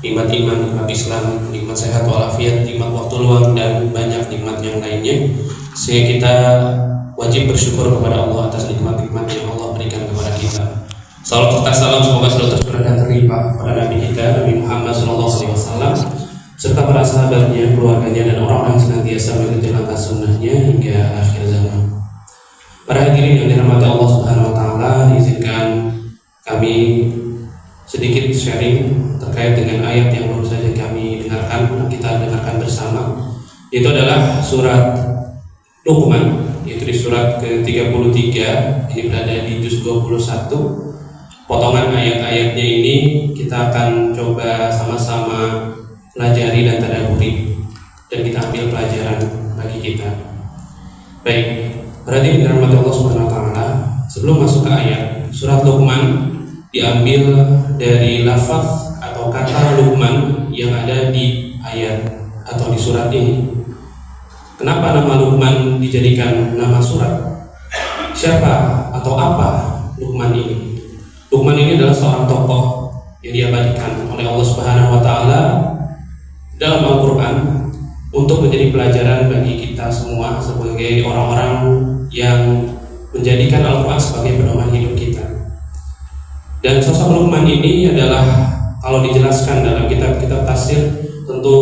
nikmat iman, nikmat Islam, nikmat sehat walafiat, nikmat waktu luang, dan banyak nikmat yang lainnya. Sehingga kita wajib bersyukur kepada Allah atas nikmat-nikmat yang Allah berikan kepada kita. Salam serta salam semoga selalu tercurah dan terlimpah pada Nabi kita, Nabi Muhammad SAW, serta para sahabatnya, keluarganya, dan orang-orang yang senantiasa mengikuti langkah sunnahnya hingga akhir zaman. Para hadirin yang dirahmati Allah Subhanahu Wa Taala, izinkan kami sedikit sharing terkait dengan ayat yang baru saja kami dengarkan, kita dengarkan bersama. Itu adalah surat Luqman, yaitu di surat ke-33. Ini berada di juz 21. Potongan ayat-ayatnya ini kita akan coba sama-sama pelajari dan tadabburi, dan kita ambil pelajaran bagi kita. Baik, berarti dirahmati Allah Subhanahu Wa Taala. Sebelum masuk ke ayat, surat Luqman diambil dari lafaz atau kata Luqman yang ada di ayat atau di surat ini. Kenapa nama Luqman dijadikan nama surat? Siapa atau apa Luqman ini? Luqman ini adalah seorang tokoh yang diabadikan oleh Allah Subhanahu Wa Taala dalam Al-Quran untuk menjadi pelajaran bagi kita semua sebagai orang-orang yang menjadikan Al-Quran sebagai pedoman hidup kita. Dan sosok Luqman ini adalah, kalau dijelaskan dalam kitab-kitab tafsir, tentu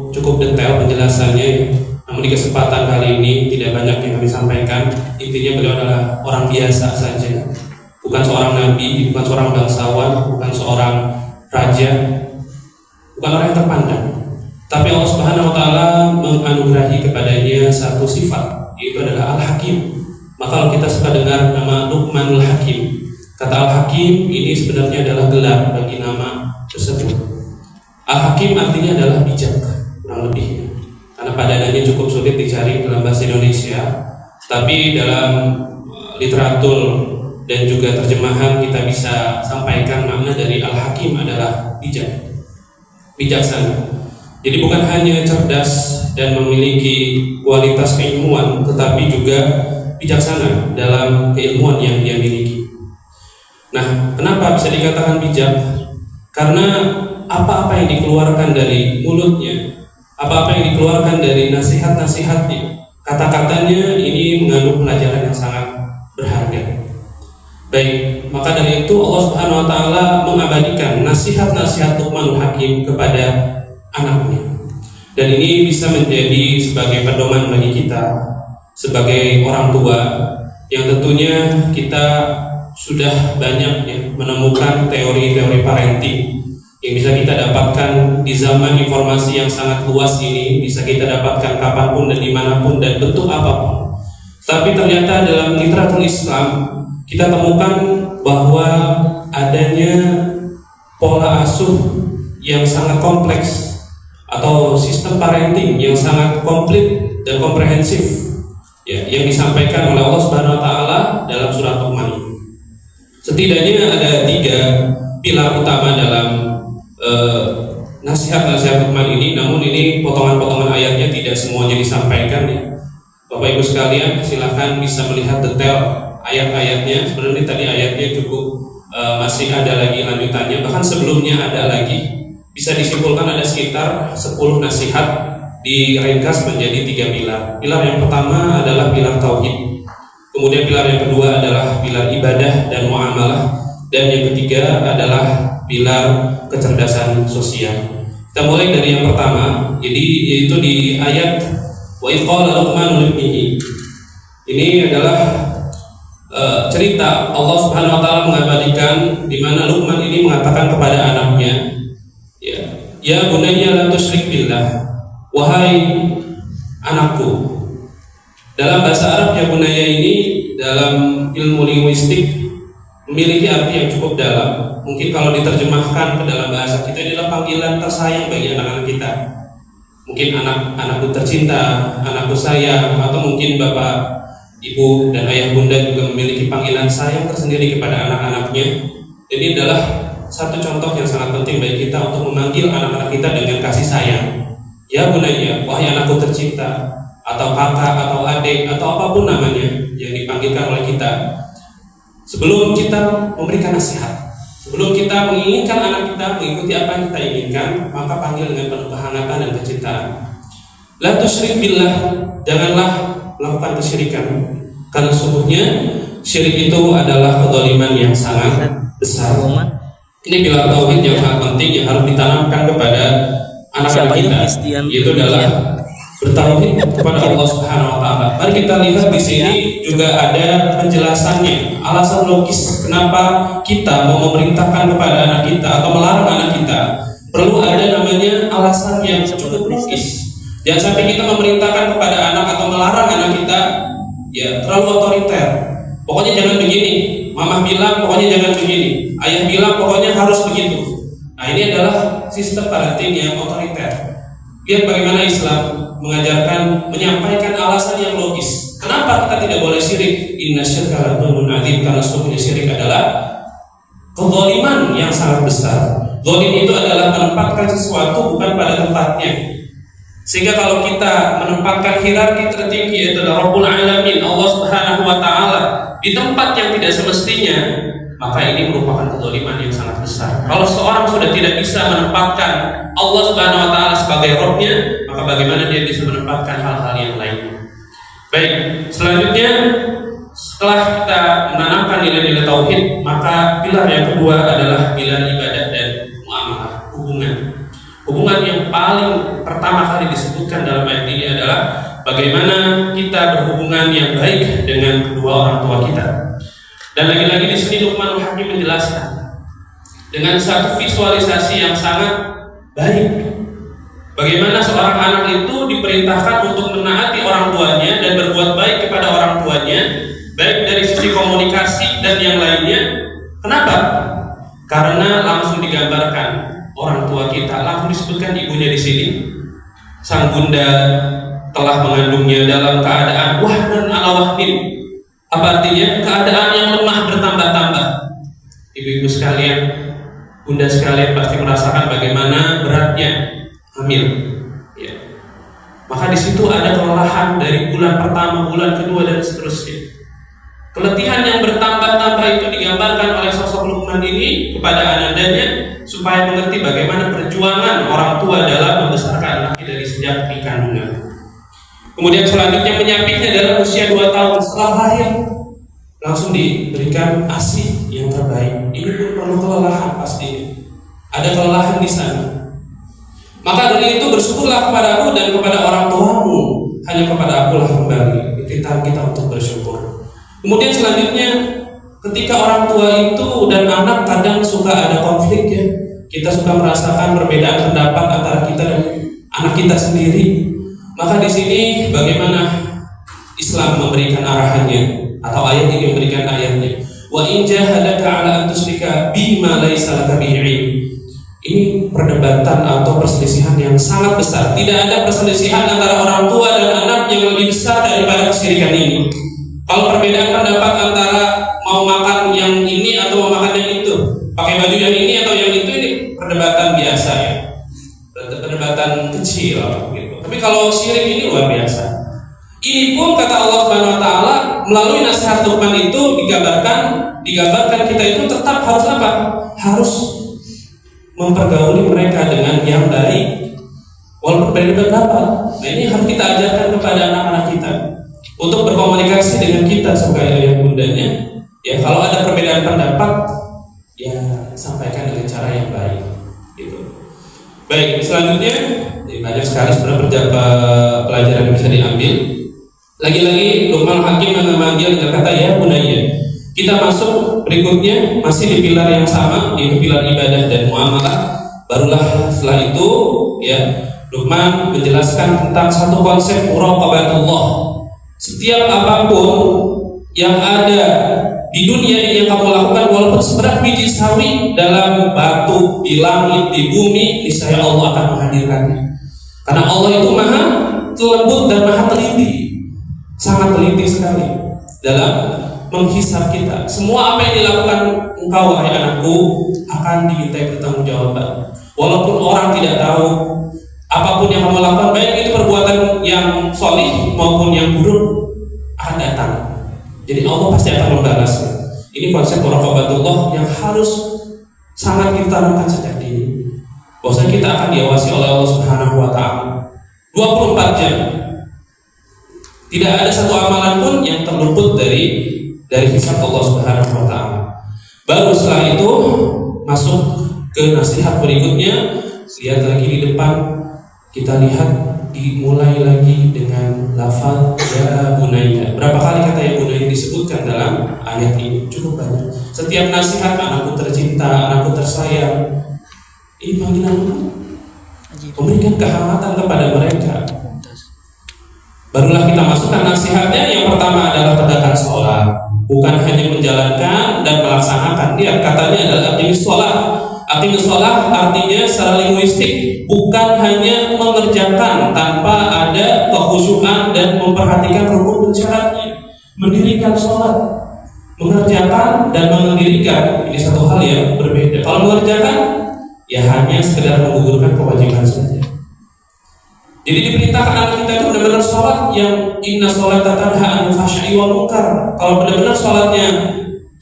cukup detail penjelasannya. Namun di kesempatan kali ini tidak banyak yang kami sampaikan. Intinya beliau adalah orang biasa saja, bukan seorang nabi, bukan seorang bangsawan, bukan seorang raja, bukan orang yang terpandang. Tapi Allah Subhanahu Wa Taala menganugerahi kepadanya satu sifat, yaitu adalah Al-Hakim. Maka kalau kita suka dengar nama Luqmanul Hakim, kata Al-Hakim ini sebenarnya adalah gelar bagi nama tersebut. Al-Hakim artinya adalah bijak, kurang lebih. Karena padanannya cukup sulit dicari dalam bahasa Indonesia, tapi dalam literatur dan juga terjemahan kita bisa sampaikan makna dari Al-Hakim adalah bijak, bijaksana. Jadi bukan hanya cerdas dan memiliki kualitas keilmuan, tetapi juga bijaksana dalam keilmuan yang dia miliki. Nah, kenapa bisa dikatakan bijak? Karena apa-apa yang dikeluarkan dari mulutnya, apa-apa yang dikeluarkan dari nasihat-nasihatnya, kata-katanya ini mengandung pelajaran yang sangat berharga. Baik, maka dari itu Allah Subhanahu Wa Taala mengabadikan nasihat-nasihat Luqmanul Hakim kepada anaknya. Dan ini bisa menjadi sebagai pedoman bagi kita sebagai orang tua yang tentunya kita sudah banyak ya, menemukan teori-teori parenting yang bisa kita dapatkan di zaman informasi yang sangat luas ini, bisa kita dapatkan kapanpun dan dimanapun dan bentuk apapun. Tapi ternyata dalam literatur Islam kita temukan bahwa adanya pola asuh yang sangat kompleks atau sistem parenting yang sangat komplit dan komprehensif ya, yang disampaikan oleh Allah Subhanahu Wa Taala dalam surat Luqman ini. Setidaknya ada 3 pilar utama dalam nasihat-nasihat Luqman ini. Namun ini potongan-potongan ayatnya tidak semuanya disampaikan ya. Bapak Ibu sekalian, silahkan bisa melihat detail ayat-ayatnya. Sebenarnya tadi ayatnya cukup masih ada lagi lanjutannya, bahkan sebelumnya ada lagi. Bisa disimpulkan ada sekitar 10 nasihat diringkas menjadi 3 pilar. Pilar yang pertama adalah pilar tauhid. Kemudian pilar yang kedua adalah pilar ibadah dan muamalah, dan yang ketiga adalah pilar kecerdasan sosial. Kita mulai dari yang pertama, jadi yaitu di ayat wa idh qala Luqman libnihi. Ini adalah cerita Allah Subhanahu Wa Taala mengabadikan di mana Luqman ini mengatakan kepada anaknya, ya bunayya la tusyrik billah, wahai anakku. Dalam bahasa Arab ya bunayya ini dalam ilmu linguistik memiliki arti yang cukup dalam. Mungkin kalau diterjemahkan ke dalam bahasa kita, ini adalah panggilan tersayang bagi anak-anak kita. Mungkin anakku tercinta, anakku sayang, atau mungkin bapak, ibu, dan ayah bunda juga memiliki panggilan sayang tersendiri kepada anak-anaknya. Ini adalah satu contoh yang sangat penting bagi kita untuk memanggil anak-anak kita dengan kasih sayang. Ya bunayya, wahai anakku tercinta, atau kakak, atau adik, atau apapun namanya yang dipanggilkan oleh kita. Sebelum kita memberikan nasihat, Sebelum kita menginginkan anak kita mengikuti apa yang kita inginkan, maka panggil dengan penuh kehangatan dan kecintaan. La tusyrik billah, janganlah melakukan kesyirikan, karena sesungguhnya syirik itu adalah kezaliman yang sangat besar. Ini pilar tauhid yang sangat penting yang harus ditanamkan kepada anak-anak kita, yaitu adalah bertauhid kepada Allah Subhanahu wa taala. Mari kita lihat di sini juga ada penjelasannya, alasan logis kenapa kita mau memerintahkan kepada anak kita atau melarang anak kita. Perlu ada namanya alasan yang cukup logis. Jangan sampai kita memerintahkan kepada anak atau melarang anak kita ya terlalu otoriter. Pokoknya jangan begini, mama bilang pokoknya jangan begini, ayah bilang pokoknya harus begitu. Nah, ini adalah sistem parenting yang otoriter. Lihat bagaimana Islam mengajarkan, menyampaikan alasan yang logis. Kenapa kita tidak boleh syirik? Inna syirka la dzulmun adzim, karena sesungguhnya syirik adalah kezaliman yang sangat besar. Zalim itu adalah menempatkan sesuatu bukan pada tempatnya. Sehingga kalau kita menempatkan hierarki tertinggi, yaitu Rabbul Alamin, Allah Subhanahu wa taala, di tempat yang tidak semestinya, maka ini merupakan kezaliman yang sangat besar. Kalau seorang sudah tidak bisa menempatkan Allah Subhanahu wa taala sebagai Rabb-nya, maka bagaimana dia bisa menempatkan hal-hal yang lainnya? Baik, selanjutnya setelah kita menanamkan nilai-nilai tauhid, maka pilar yang kedua adalah pilar ibadah dan muamalah, hubungan. Hubungan yang paling pertama kali disebutkan dalam ayat ini adalah bagaimana kita berhubungan yang baik dengan kedua orang tua kita. Dan lagi-lagi di sini Luqmanul Hakim menjelaskan dengan satu visualisasi yang sangat baik, bagaimana seorang anak itu diperintahkan untuk menaati orang tuanya dan berbuat baik kepada orang tuanya, baik dari sisi komunikasi dan yang lainnya. Kenapa? Karena langsung digambarkan orang tua kita, langsung disebutkan ibunya di sini. Sang bunda telah mengandungnya dalam keadaan wahnan ala wahnin. Apa artinya? Keadaan yang lemah bertambah-tambah. Ibu-ibu sekalian, bunda sekalian pasti merasakan bagaimana beratnya hamil. Ya. Maka di situ ada kelelahan dari bulan pertama, bulan kedua dan seterusnya. Keletihan yang bertambah-tambah itu digambarkan oleh sosok Luqman ini kepada anandanya supaya mengerti bagaimana perjuangan orang tua dalam membesarkan anaknya dari sejak di kandungan. Kemudian selanjutnya menyampingnya dalam usia 2 tahun setelah lahir langsung diberikan ASI yang terbaik. Ini pun perlu kelelahan pastinya. Ada kelelahan di sana. Maka dari itu bersyukurlah kepada aku dan kepada orang tuamu. Hanya kepada akulah kembali. Perintah kita untuk bersyukur. Kemudian selanjutnya ketika orang tua itu dan anak kadang suka ada konflik ya. Kita suka merasakan perbedaan pendapat antara kita dan anak kita sendiri. Maka di sini bagaimana Islam memberikan arahannya atau ayat ini memberikan ayatnya. Wa in jahadaka 'ala an tusyrika bima laysa laka bihi 'ilm. Ini perdebatan atau perselisihan yang sangat besar. Tidak ada perselisihan antara orang tua dan anak yang lebih besar daripada kesyirikan ini. Kalau perbedaan pendapat antara mau makan yang ini atau mau makan yang itu, pakai baju yang ini atau yang itu, ini perdebatan biasa ya, perdebatan kecil gitu. Tapi kalau syirik ini luar biasa. Ini pun kata Allah Subhanahu wa taala melalui nasihat Luqman itu digambarkan kita itu tetap harus apa? Harus mempergauli mereka dengan yang baik walaupun berbeda pendapat. Nah, ini harus kita ajarkan kepada anak-anak kita untuk berkomunikasi dengan kita sebagai ayah bundanya. Ya, kalau ada perbedaan pendapat, ya sampaikan dengan cara yang baik. Gitu. Baik, selanjutnya banyak sekali sebenarnya pelajaran yang bisa diambil. Lagi-lagi Luqman Hakim memanggil dengan kata ya bunaya. Kita masuk berikutnya masih di pilar yang sama, yaitu pilar ibadah dan muamalah. Barulah setelah itu ya Luqman menjelaskan tentang satu konsep muraqabatullah. Setiap apapun yang ada di dunia ini yang kamu lakukan, walaupun seberat biji sawi dalam batu, di langit, di bumi, niscaya Allah akan menghadirkannya. Karena Allah itu maha lembut dan maha teliti, sangat teliti sekali dalam menghisab kita. Semua apa yang dilakukan engkau wahai anakku akan dimintai pertanggungjawaban. Walaupun orang tidak tahu, apapun yang kamu lakukan, baik itu perbuatan yang solih maupun yang buruk, akan datang. Jadi Allah pasti akan membalasnya. Ini konsep muraqabatullah yang harus sangat ditanamkan sejak dini bahwasanya kita akan diawasi oleh Allah Subhanahu wa taala 24 jam. Tidak ada satu amalan pun yang terluput dari hisab Allah Subhanahu wa taala. Baru setelah itu masuk ke nasihat berikutnya. Lihat lagi di depan, kita lihat dimulai lagi dengan lafaz ya bunayya. Berapa kali kata ya bunayya disebutkan dalam ayat ini? Cukup banyak. Setiap nasihat, anakku tercinta, anakku tersayang, ini panggilan memberikan kehangatan kepada mereka. Barulah kita masukkan nasihatnya. Yang pertama adalah tegakkan sholat, bukan hanya menjalankan dan melaksanakan. Lihat katanya adalah aqimis sholat. Aqimis sholat artinya secara linguistik bukan hanya mengerjakan tanpa ada kekhusyukan dan memperhatikan rukun dan syaratnya. Mendirikan sholat, mengerjakan dan mendirikan, ini satu hal yang berbeda. Kalau mengerjakan ya hanya sekedar menggugurkan kewajiban saja. Jadi diperintahkan anak kita itu benar-benar sholat yang inna sholata tanha 'anil fahsya'i wal munkar. Kalau benar-benar sholatnya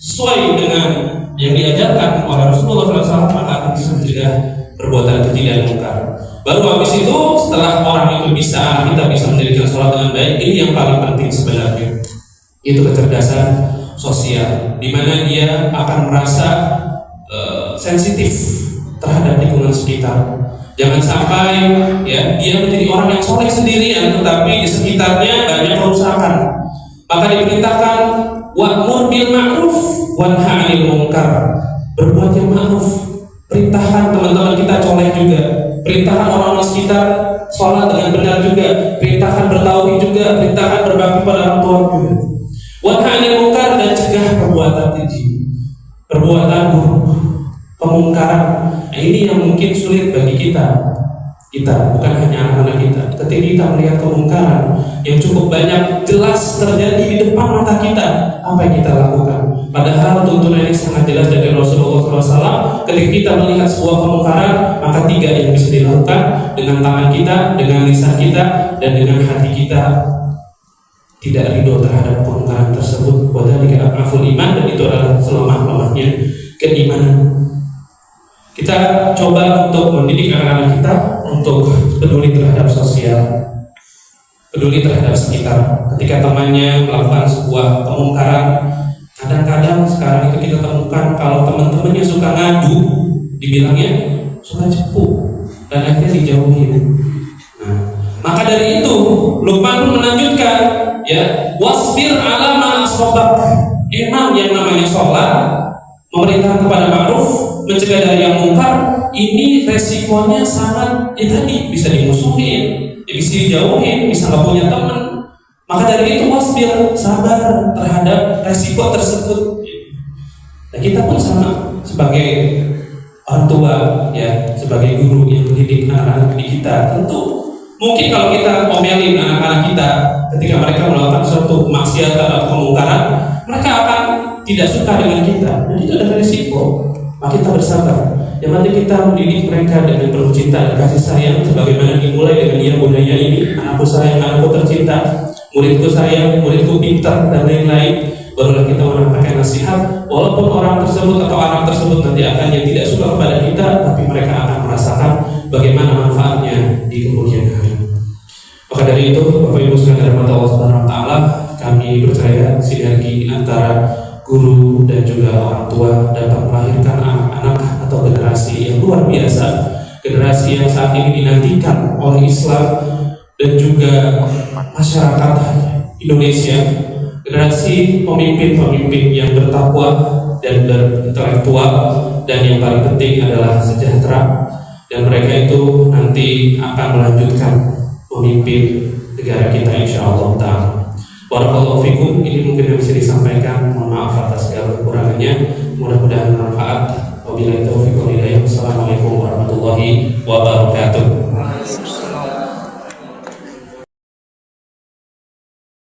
sesuai dengan yang diajarkan oleh Rasulullah SAW, maka akan bisa mencegah perbuatan keji dan munkar. Baru habis itu, setelah orang itu bisa, anak kita bisa mendirikan sholat dengan baik, ini yang paling penting sebenarnya. Itu kecerdasan sosial, di mana dia akan merasa sensitif terhadap lingkungan sekitar. Jangan sampai ya dia menjadi orang yang soleh sendirian, tetapi di sekitarnya banyak kerusakan. Maka diperintahkan wa'mur bil ma'ruf wanha 'anil munkar. Berbuat yang ma'ruf. Perintahkan teman-teman kita soleh juga. Perintahkan orang-orang sekitar sholat dengan benar juga. Perintahkan bertauhid juga. Perintahkan berbakti pada orang tua juga. Wanha 'anil munkar, dan cegah perbuatan keji, perbuatan buruk, kemungkaran. Nah, ini yang mungkin sulit bagi kita bukan hanya anak-anak kita. Ketika kita melihat kemungkaran yang cukup banyak jelas terjadi di depan mata kita, apa yang kita lakukan? Padahal tuntunan ini sangat jelas dari Rasulullah SAW. Ketika kita melihat sebuah kemungkaran, maka 3 yang bisa dilakukan: dengan tangan kita, dengan lisan kita, dan dengan hati kita. Tidak ridho terhadap kemungkaran tersebut. Wadzalika ad'aful iman, dan itu adalah selemah-lemahnya keimanan. Kita coba untuk mendidik anak-anak kita untuk peduli terhadap sosial, peduli terhadap sekitar. Ketika temannya melakukan sebuah kemungkaran, kadang-kadang sekarang itu kita temukan kalau teman-temannya suka ngadu, dibilangnya suka cepu, dan akhirnya dijauhin. Nah, maka dari itu Luqman pun melanjutkan, ya, wasbir ala ma asabak. Emang yang namanya sholat, memerintah kepada ma'ruf, mencegah dari yang mungkar, ini resikonya sangat, tadi bisa dimusuhin, bisa dijauhin, bisa nggak punya teman. Maka dari itu wasbir, sabar terhadap resiko tersebut. Nah, kita pun sama sebagai orang tua, ya, sebagai guru yang mendidik anak-anak kita, tentu mungkin kalau kita omelin anak-anak kita ketika mereka melakukan suatu kemaksiatan atau kemungkaran, mereka akan tidak suka dengan kita, dan itu ada resiko. Maka kita bersabar. Yang penting kita mendidik mereka dengan penuh cinta dan kasih sayang, sebagaimana dimulai dengan ya bunayya ini, anakku sayang, anakku tercinta, muridku sayang, muridku pintar, dan lain-lain. Barulah kita menyampaikan nasihat, walaupun orang tersebut atau anak tersebut nanti akan yang tidak suka kepada kita, tapi mereka akan merasakan bagaimana manfaatnya di kemudian hari. Maka dari itu, Bapak Ibu sekalian dirahmati Allah Subhanahu wa taala, kami percaya sinergi antara guru dan juga orang tua dapat melahirkan anak-anak atau generasi yang luar biasa, generasi yang saat ini dinantikan oleh Islam dan juga masyarakat Indonesia, generasi pemimpin-pemimpin yang bertakwa dan berintelektual, dan yang paling penting adalah sejahtera, dan mereka itu nanti akan melanjutkan memimpin negara kita insyaallah ta'ala. Barakallahu fikum, ini mungkin yang bisa disampaikan. Mohon maaf atas segala kekurangannya. Mudah-mudahan bermanfaat. Wabillahi taufiq wal hidayah. Wassalamualaikum warahmatullahi wabarakatuh.